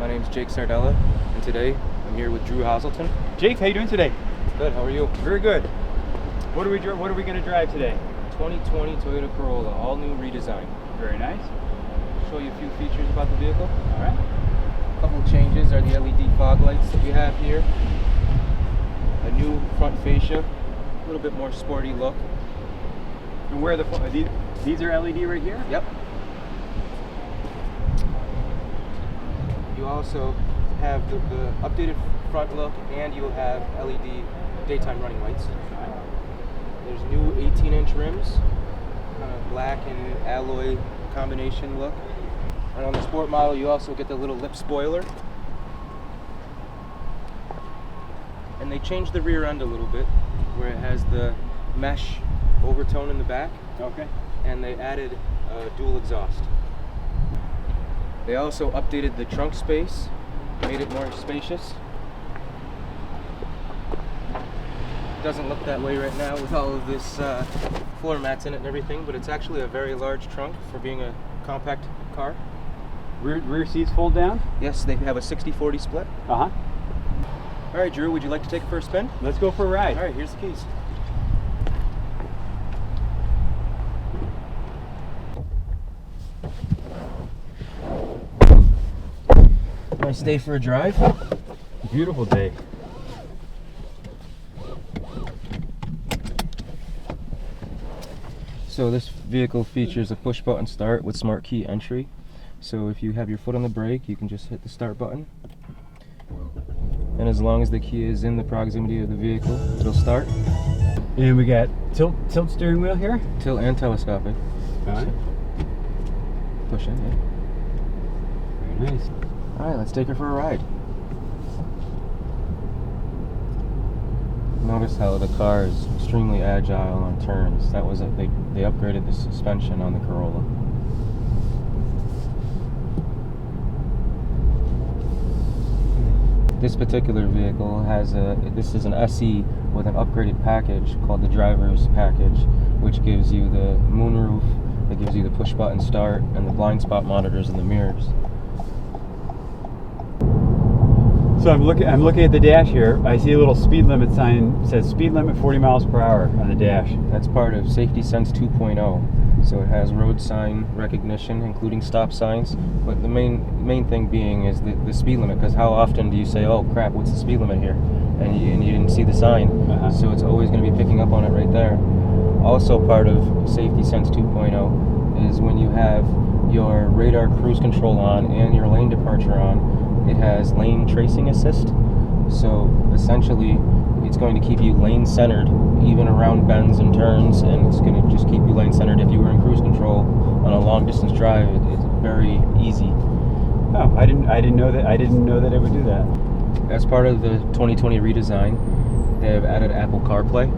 My name's Jake Sardella, and today I'm here with Drew Hoselton. Jake, how you doing today? Good, how are you? Very good. What are we going to drive today? 2020 Toyota Corolla, all new redesign. Very nice. Show you a few features about the vehicle. All right. A couple of changes are the LED fog lights that we have here. A new front fascia, a little bit more sporty look. And where are these are LED right here? Yep. You also have the updated front look, and you'll have LED daytime running lights. There's new 18-inch rims, kind of black and alloy combination look. And on the sport model, you also get the little lip spoiler. And they changed the rear end a little bit, where it has the mesh overtone in the back. Okay. And they added dual exhaust. They also updated the trunk space, made it more spacious. Doesn't look that way right now with all of this floor mats in it and everything, but it's actually a very large trunk for being a compact car. Rear seats fold down? Yes, they have a 60-40 split. Uh-huh. All right, Drew, would you like to take it for a spin? Let's go for a ride. All right, here's the keys. Nice day for a drive. Beautiful day. So this vehicle features a push button start with smart key entry. So if you have your foot on the brake, you can just hit the start button. And as long as the key is in the proximity of the vehicle, it'll start. And we got tilt steering wheel here. Tilt and telescopic. All right. Push in, yeah. Very nice. All right, let's take her for a ride. Notice how the car is extremely agile on turns. That was they upgraded the suspension on the Corolla. This particular vehicle has this is an SE with an upgraded package called the driver's package, which gives you the moonroof, it gives you the push button start, and the blind spot monitors in the mirrors. So I'm looking at the dash here. I see a little speed limit sign. It says speed limit 40 miles per hour on the dash. That's part of Safety Sense 2.0. So it has road sign recognition, including stop signs. But the main thing being is the speed limit, because how often do you say, oh crap, what's the speed limit here? And you didn't see the sign. Uh-huh. So it's always going to be picking up on it right there. Also part of Safety Sense 2.0 is when you have your radar cruise control on and your lane departure on, it has lane tracing assist. So essentially it's going to keep you lane centered even around bends and turns, and it's going to just keep you lane centered if you were in cruise control on a long distance drive. It's very easy. Oh, I didn't know that it would do that. As part of the 2020 redesign, they have added Apple CarPlay.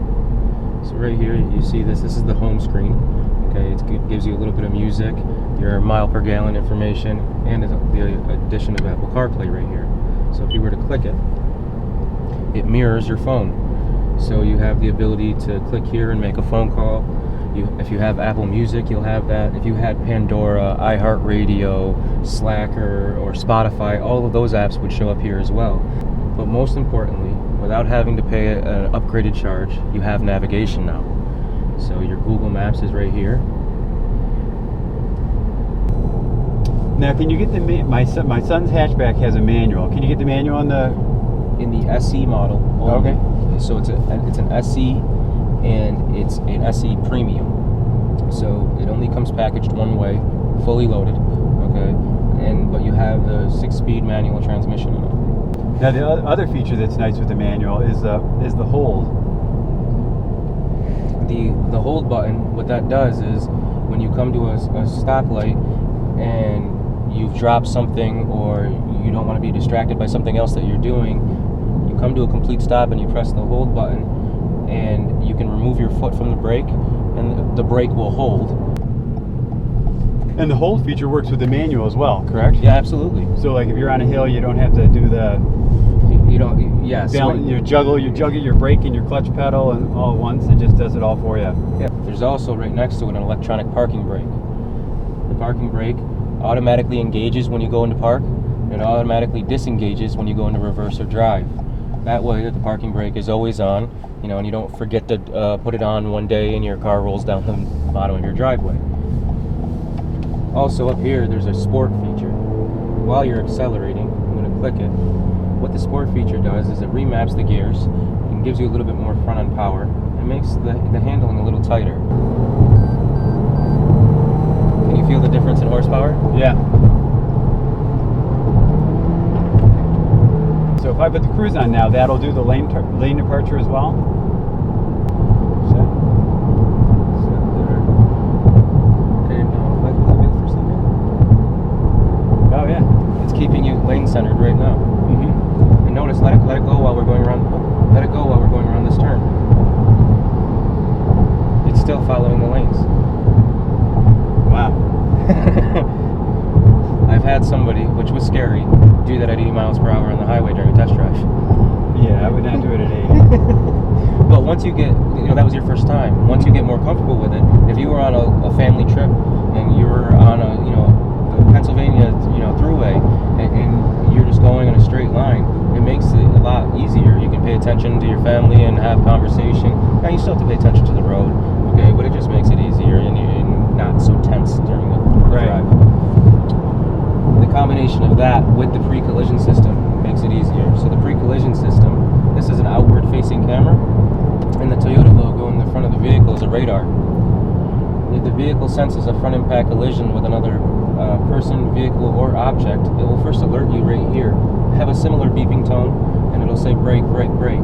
So right here you see this is the home screen. Okay, it gives you a little bit of music, your mile per gallon information, and the addition of Apple CarPlay right here. So if you were to click it, it mirrors your phone. So you have the ability to click here and make a phone call. If you have Apple Music, you'll have that. If you had Pandora, iHeartRadio, Slacker, or Spotify, all of those apps would show up here as well. But most importantly, without having to pay an upgraded charge, you have navigation now. So your Google Maps is right here. Now, can you get my son's hatchback has a manual. Can you get the manual on in the SE model only. Okay. So it's an SE, and it's an SE Premium. So it only comes packaged one way, fully loaded. Okay, but you have the 6-speed manual transmission in it. Now the other feature that's nice with the manual is the hold. The hold button, what that does is when you come to a stoplight and you've dropped something, or you don't want to be distracted by something else that you're doing, you come to a complete stop and you press the hold button, and you can remove your foot from the brake, and the brake will hold. And the hold feature works with the manual as well, correct? Yeah, absolutely. So like if you're on a hill, you don't have to do the you juggle your brake and your clutch pedal and all at once. It just does it all for you. Yeah. There's also right next to it an electronic parking brake. The parking brake automatically engages when you go into park, It automatically disengages when you go into reverse or drive. That way, the parking brake is always on, and you don't forget to put it on one day and your car rolls down the bottom of your driveway. Also up here, there's a sport feature. While you're accelerating, I'm going to click it. What the sport feature does is it remaps the gears and gives you a little bit more front-end power. It makes the handling a little tighter. Can you feel the difference in horsepower? Yeah. So if I put the cruise on now, that'll do the lane departure as well? Set there. Okay, now let the wheel for a second. Oh yeah. It's keeping you lane centered right now. Mm-hmm. And notice, let it go while we're going around. Let it go while we're going around this turn. It's still following the lanes. Wow. I've had somebody, which was scary, do that at 80 miles per hour on the highway during a test drive. Yeah, I would not do it at 80. But once you get, that was your first time. Once you get more comfortable with it, if you were on a family trip and you were on the Pennsylvania, thruway, and you're just going in a straight line, it makes it a lot easier. You can pay attention to your family and have conversation. Now you still have to pay attention to the road, okay? But it just makes it easier and you're not so tense during the drive. The combination of that with the pre-collision system makes it easier. So the pre-collision system, this is an outward-facing camera, and the Toyota logo in the front of the vehicle is a radar. If the vehicle senses a front impact collision with another person, vehicle, or object, it will first alert you right here. Have a similar beeping tone, and it'll say brake, brake, brake.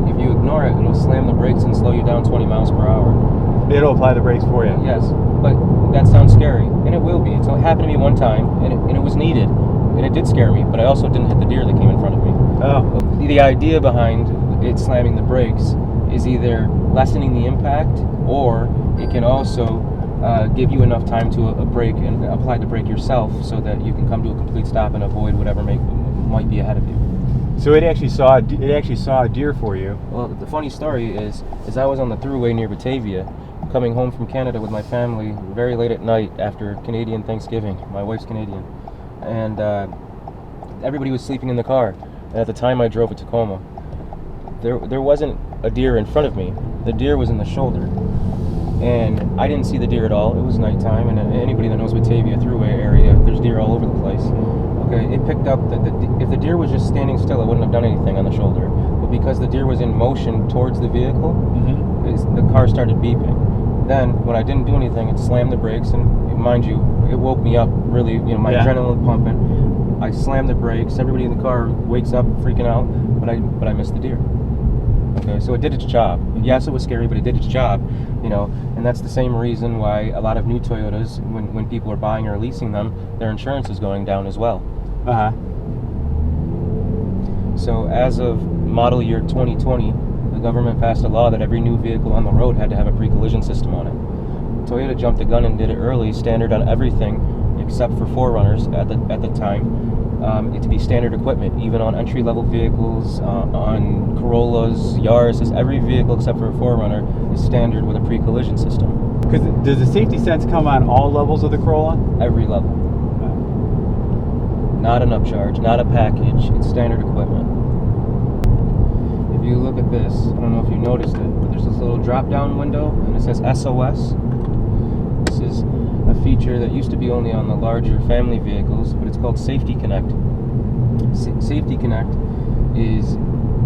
If you ignore it, it'll slam the brakes and slow you down 20 miles per hour. It'll apply the brakes for you. Yes, but that sounds scary, and it will be. It happened to me one time, and it was needed, and it did scare me, but I also didn't hit the deer that came in front of me. Oh. The idea behind it slamming the brakes is either lessening the impact, or it can also give you enough time to brake and apply the brake yourself so that you can come to a complete stop and avoid whatever might be ahead of you. So it actually saw a deer for you. Well, the funny story is I was on the thruway near Batavia, coming home from Canada with my family very late at night after Canadian Thanksgiving. My wife's Canadian, and everybody was sleeping in the car. And at the time I drove a Tacoma, there wasn't a deer in front of me. The deer was in the shoulder, and I didn't see the deer at all. It was nighttime, and anybody that knows Batavia thruway area, there's deer all over the place. Okay, it picked up that if the deer was just standing still, it wouldn't have done anything on the shoulder. But because the deer was in motion towards the vehicle, the car started beeping. Then, when I didn't do anything, it slammed the brakes, and mind you, it woke me up really, my adrenaline pumping. I slammed the brakes, everybody in the car wakes up freaking out, but I missed the deer. Okay, so it did its job. Yes, it was scary, but it did its job, and that's the same reason why a lot of new Toyotas, when people are buying or leasing them, their insurance is going down as well. Uh-huh. So as of model year 2020, the government passed a law that every new vehicle on the road had to have a pre-collision system on it. Toyota jumped the gun and did it early, standard on everything except for 4Runners at the time. It to be standard equipment, even on entry-level vehicles, on Corollas, Yaris, every vehicle except for a 4Runner is standard with a pre-collision system. Because does the safety sense come on all levels of the Corolla? Every level. Not an upcharge, not a package, it's standard equipment. If you look at this, I don't know if you noticed it, but there's this little drop-down window, and it says SOS. This is a feature that used to be only on the larger family vehicles, but it's called Safety Connect. Safety Connect is,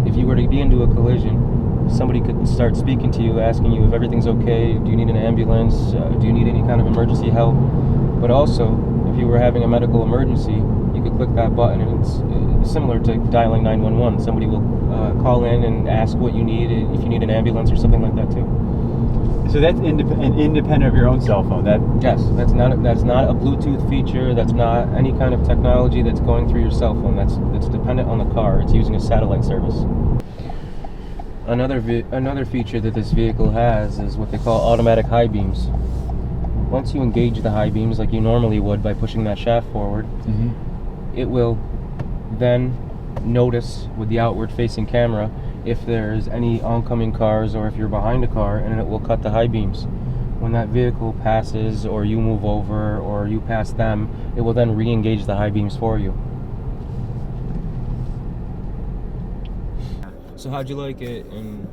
if you were to be into a collision, somebody could start speaking to you, asking you if everything's okay, do you need an ambulance, do you need any kind of emergency help, but also, if you were having a medical emergency, you could click that button, and it's similar to dialing 911. Somebody will call in and ask what you need, if you need an ambulance or something like that too. So that's independent of your own cell phone. Yes, that's not a Bluetooth feature. That's not any kind of technology that's going through your cell phone. That's dependent on the car. It's using a satellite service. Another feature that this vehicle has is what they call automatic high beams. Once you engage the high beams like you normally would by pushing that shaft forward, it will then notice with the outward-facing camera if there's any oncoming cars or if you're behind a car, and it will cut the high beams. When that vehicle passes or you move over or you pass them, it will then re-engage the high beams for you. So how'd you like it, and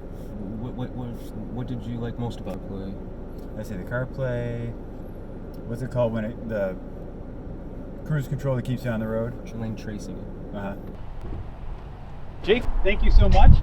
what did you like most about Play? I say the CarPlay. What's it called when the cruise control that keeps you on the road? Lane tracing. Jake, thank you so much.